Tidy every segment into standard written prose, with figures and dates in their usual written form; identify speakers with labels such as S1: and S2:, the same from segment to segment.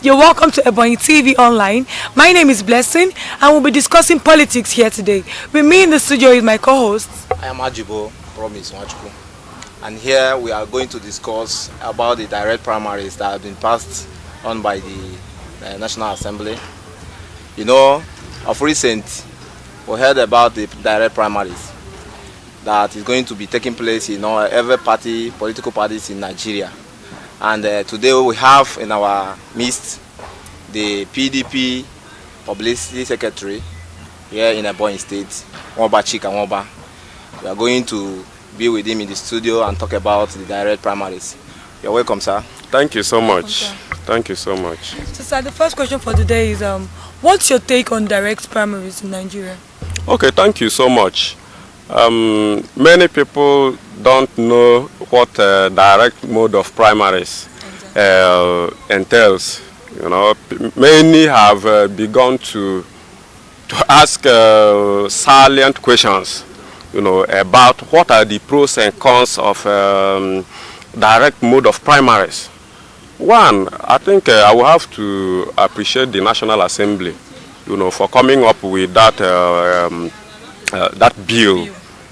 S1: You're welcome to Ebonyi TV Online. My name is Blessing and we'll be discussing politics here today. With me in the studio is my co-host.
S2: I am Ajibo, Promise Nwachukwu. And here we are going to discuss about the direct primaries that have been passed on by the National Assembly. You know, of recent, we heard about the direct primaries that is going to be taking place in every political parties in Nigeria. And today we have in our midst the PDP Publicity Secretary here in Ebonyi State, Nwoba Chika. We are going to be with him in the studio and talk about the direct primaries. You're welcome, sir.
S3: Thank you so much. Thank you so much.
S1: So, sir, the first question for today is, what's your take on direct primaries in Nigeria? Okay,
S3: thank you so much. Many people don't know what direct mode of primaries entails. You know, many have begun to ask salient questions, you know, about what are the pros and cons of direct mode of primaries. One, I think I will have to appreciate the National Assembly, you know, for coming up with that that bill.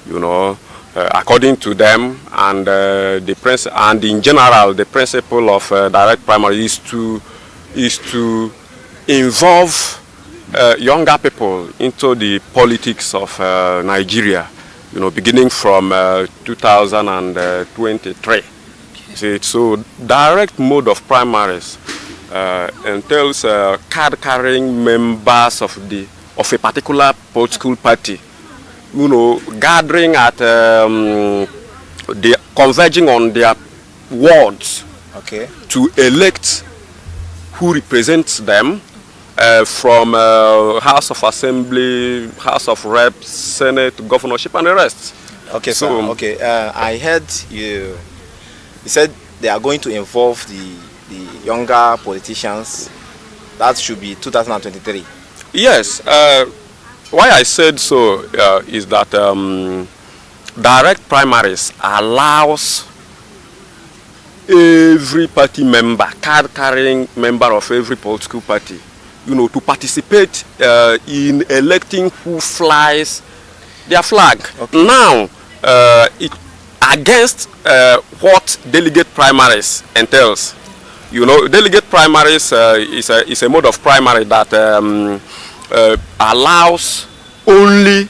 S3: You know, according to them, and in general, the principle of direct primary is to involve younger people into the politics of Nigeria. You know, beginning from 2023. So direct mode of primaries entails card-carrying members of a particular political party, you know, gathering at converging on their wards,
S2: okay,
S3: to elect who represents them from House of Assembly, House of Reps, Senate, governorship, and the rest.
S2: Okay, so okay, I heard you said they are going to involve the younger politicians. That should be 2023.
S3: Yes. Why I said so is that direct primaries allows every party member, card-carrying member of every political party, you know, to participate in electing who flies their flag. Okay. Now, against what delegate primaries entails. You know, delegate primaries is a mode of primary that allows only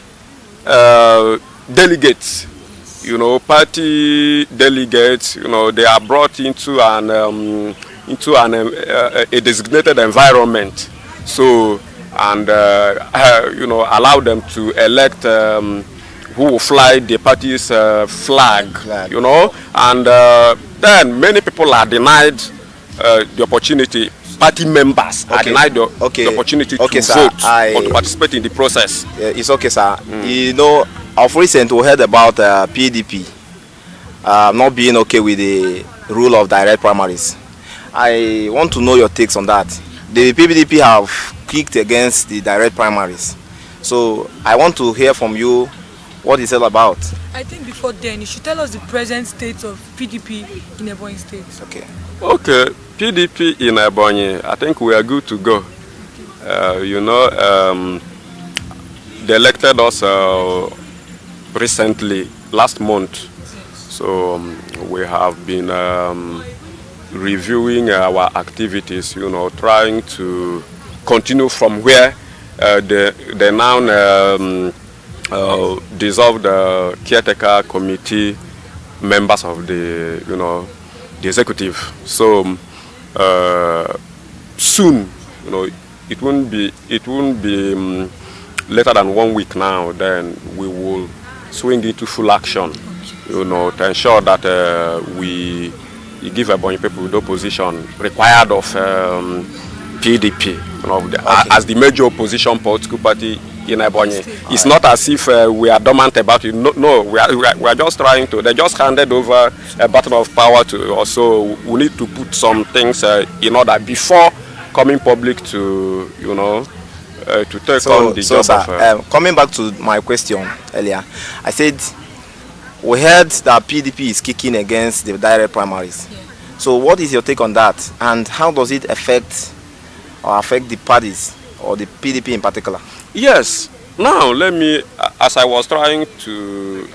S3: delegates, you know, party delegates, you know, they are brought into a designated environment. So, and you know, allow them to elect who will fly the party's flag, you know, and then many people are denied the opportunity. Party members are denied the opportunity to vote or to participate in the process.
S2: It's okay, sir. You know, of recent we heard about PDP not being okay with the rule of direct primaries. I want to know your takes on that. The PDP have kicked against the direct primaries. So I want to hear from you what it's all about.
S1: I think before then, you should tell us the present state of PDP in Ebonyi State.
S2: Okay.
S3: Okay, PDP in Ebonyi, I think we are good to go. You know, they elected us recently, last month. So we have been reviewing our activities, you know, trying to continue from where they now dissolved the caretaker committee members of the, you know, the executive. So soon, you know, it won't be later than 1 week now. Then we will swing into full action, you know, to ensure that we give Ebonyi people the opposition required of PDP, you know, as the major opposition political party in Ebonyi. It's not as if we are dormant about it. No, we are just trying to. They just handed over a baton of power to us, so we need to put some things in order before coming public to, you know, to take on the job.
S2: Sir, coming back to my question earlier, I said we heard that PDP is kicking against the direct primaries. Yeah. So what is your take on that, and how does it affect the parties or the PDP in particular?
S3: Yes. Now let me, as I was trying to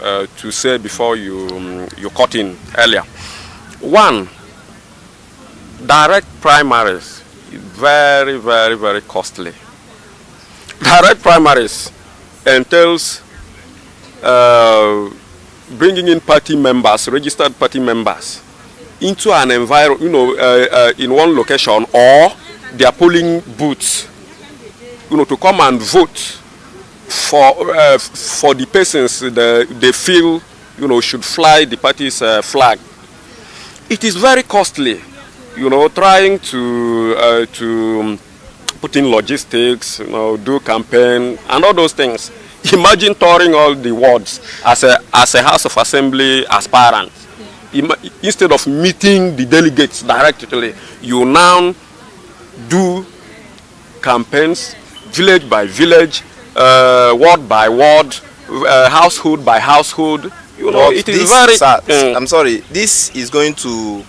S3: say before you cut in earlier. One, direct primaries is very, very, very costly. Direct primaries entails bringing in party members, registered party members, into an environment, in one location or their polling booths, to come and vote for the persons they feel, should fly the party's flag. It is very costly, trying to put in logistics, do campaign and all those things. Imagine touring all the wards as a House of Assembly aspirant. Instead of meeting the delegates directly, you now do campaigns village by village, ward by ward, household by household. It is very.
S2: Sir, I'm sorry. This is going to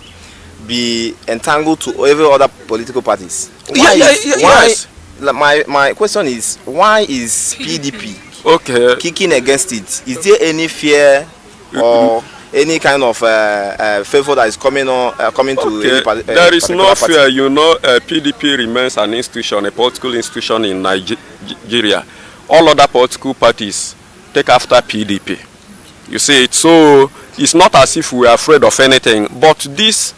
S2: be entangled to every other political parties.
S3: Yes.
S2: My question is, why is PDP kicking against it? Is there any fear or any kind of favor that is coming to any
S3: there is no fear. PDP remains an institution, a political institution in Nigeria. All other political parties take after PDP. You see it. So it's not as if we are afraid of anything. But this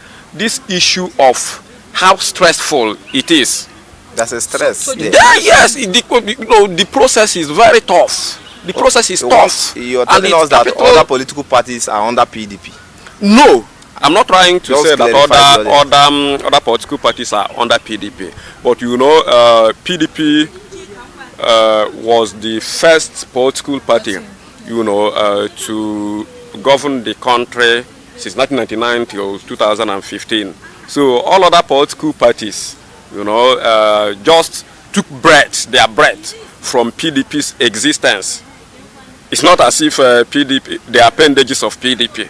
S3: issue of how stressful it is.
S2: That's a stress.
S3: Yes. The process is very tough. The process is tough.
S2: You're telling us that other political parties are under PDP?
S3: No, I'm not trying to say that other political parties are under PDP. But PDP was the first political party, to govern the country since 1999 till 2015. So all other political parties, just took their breath from PDP's existence. It's not as if PDP, the appendages of PDP.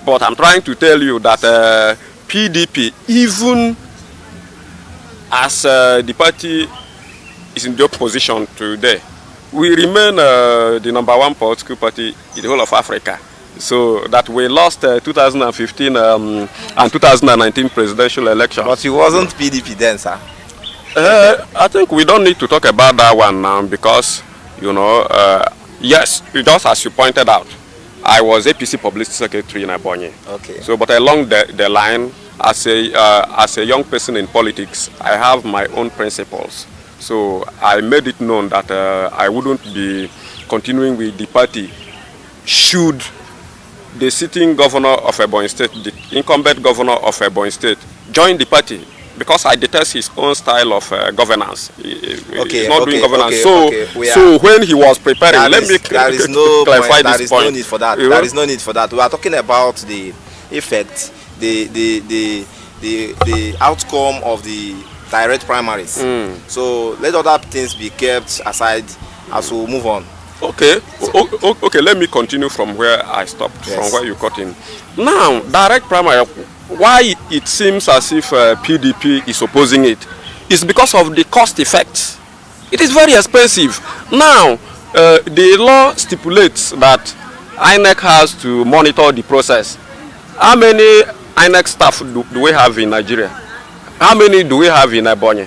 S3: But I'm trying to tell you that PDP, even as the party is in the opposition today, we remain the #1 political party in the whole of Africa. So that we lost 2015 and 2019 presidential election.
S2: But it wasn't PDP then, sir.
S3: I think we don't need to talk about that one now because, yes, just as you pointed out, I was APC Publicity Secretary in Ebonyi.
S2: Okay.
S3: So, but along the line, as a young person in politics, I have my own principles. So I made it known that I wouldn't be continuing with the party should the sitting governor of Ebonyi State, the incumbent governor of Ebonyi State, join the party. Because I detest his own style of governance. He's not doing governance. So when he was preparing, let me clarify this point.
S2: There is no need for that. There is no need for that. We are talking about the effect, the outcome of the direct primaries. So let other things be kept aside as we move on.
S3: Okay. Let me continue from where I stopped, from where you cut in. Now, direct primary. Why it seems as if PDP is opposing it is because of the cost effect. It is very expensive. Now, the law stipulates that INEC has to monitor the process. How many INEC staff do we have in Nigeria? How many do we have in Ebonyi?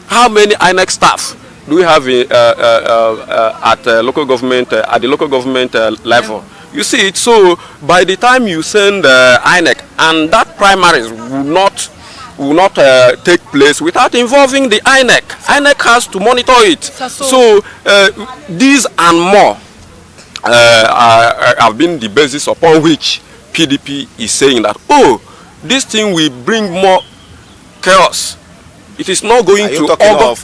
S3: How many INEC staff do we have at the local government level? You see it. So by the time you send INEC, and that primaries will not take place without involving the INEC. INEC has to monitor it. So these and more have been the basis upon which PDP is saying that, this thing will bring more chaos. It is not going to.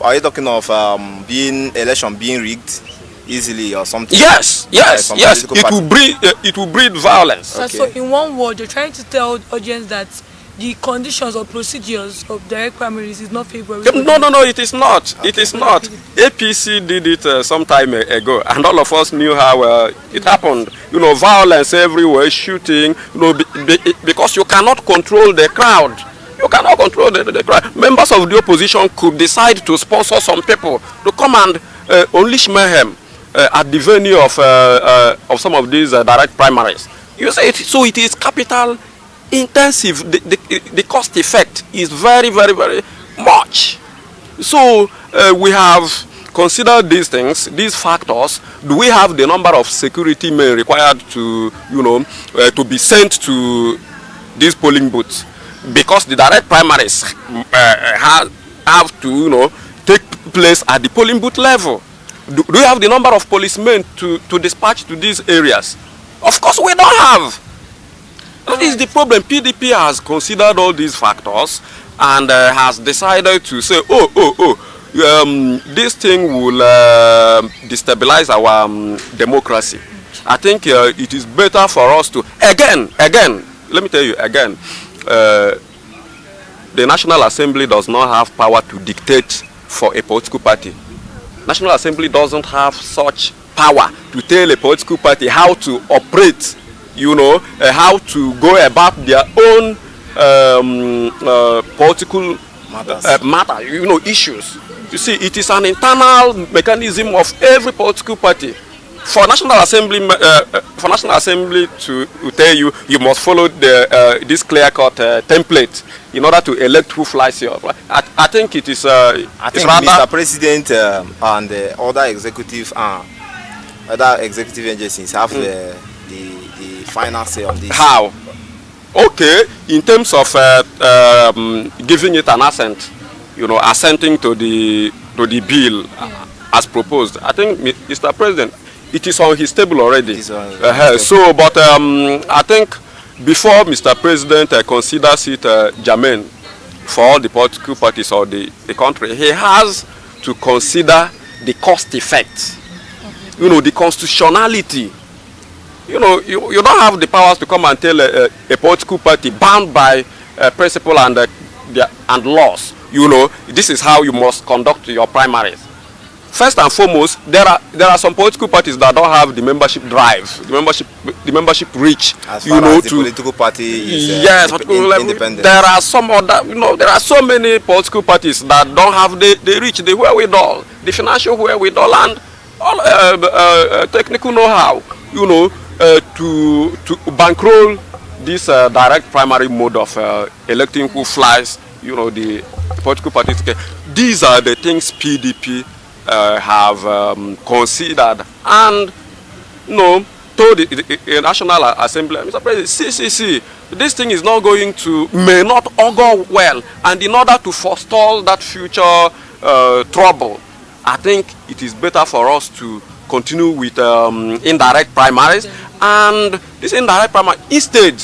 S2: Are you talking of election being rigged easily or something?
S3: Yes. It will breed violence.
S1: So in one word, you're trying to tell the audience that the conditions or procedures of direct primaries is not favorable.
S3: No, it is not. Okay. It is not. APC did it some time ago, and all of us knew how it happened. Violence everywhere, shooting. Because you cannot control the crowd. You cannot control the crowd. Members of the opposition could decide to sponsor some people to come and unleash mayhem at the venue of some of these direct primaries. You say so it is capital intensive. The cost effect is very, very, very much. So we have considered these things, these factors. Do we have the number of security men required to, to be sent to these polling booths? Because the direct primaries have to, take place at the polling booth level. Do we have the number of policemen to dispatch to these areas? Of course we don't have. That is the problem. PDP has considered all these factors and has decided to say, this thing will destabilize our democracy. I think it is better for us to, again, let me tell you again, the National Assembly does not have power to dictate for a political party. National Assembly doesn't have such power to tell a political party how to operate, how to go about their own political matter, issues. You see, it is an internal mechanism of every political party. For National Assembly, to tell you, you must follow this clear-cut template in order to elect who flies here. I think it is. I think
S2: Mr. President and other executive agencies have the final say on this.
S3: How? Okay, in terms of giving it an assent, assenting to the bill as proposed. I think, Mr. President, it is on his table already. So, but I think before Mr. President considers it germane for all the political parties or the country, he has to consider the cost effect, the constitutionality. You don't have the powers to come and tell a political party bound by principle and laws, this is how you must conduct your primaries. First and foremost, there are some political parties that don't have the membership drive, the membership reach,
S2: as far as the political party is independent.
S3: There are some other, there are so many political parties that don't have the reach, the wherewithal, the financial wherewithal, and all technical know-how, to bankroll this direct primary mode of electing who flies, the political parties. These are the things PDP have considered and told the National Assembly, Mr. President, see, this thing is not going to, may not augur well, and in order to forestall that future trouble, I think it is better for us to continue with indirect primaries, and this indirect primary, instead,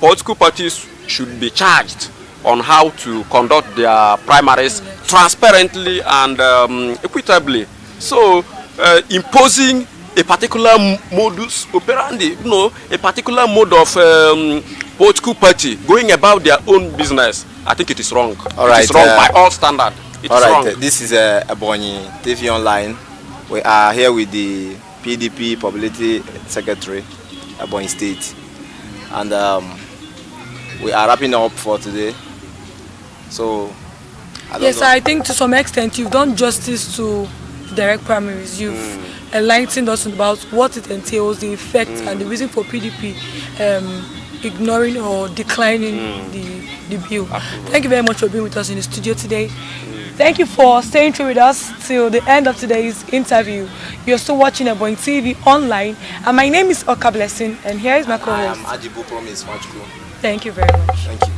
S3: political parties should be charged on how to conduct their primaries transparently and equitably. So, imposing a particular modus operandi, a particular mode of political party going about their own business, I think it is wrong.
S2: All right,
S3: it is wrong by all standards.
S2: All right, this is Ebonyi TV Online. We are here with the PDP Publicity Secretary, Ebonyi State, and we are wrapping up for today. So,
S1: I think to some extent you've done justice to direct primaries. You've enlightened us about what it entails, the effect, and the reason for PDP ignoring or declining the bill.
S3: Absolutely.
S1: Thank you very much for being with us in the studio today. Thank you for staying through with us till the end of today's interview. You're still watching Ebonyi TV Online, and my name is Oka Blessing, and here is my co-host.
S2: I am Ajibu Promise.
S1: Thank you very much.
S2: Thank you.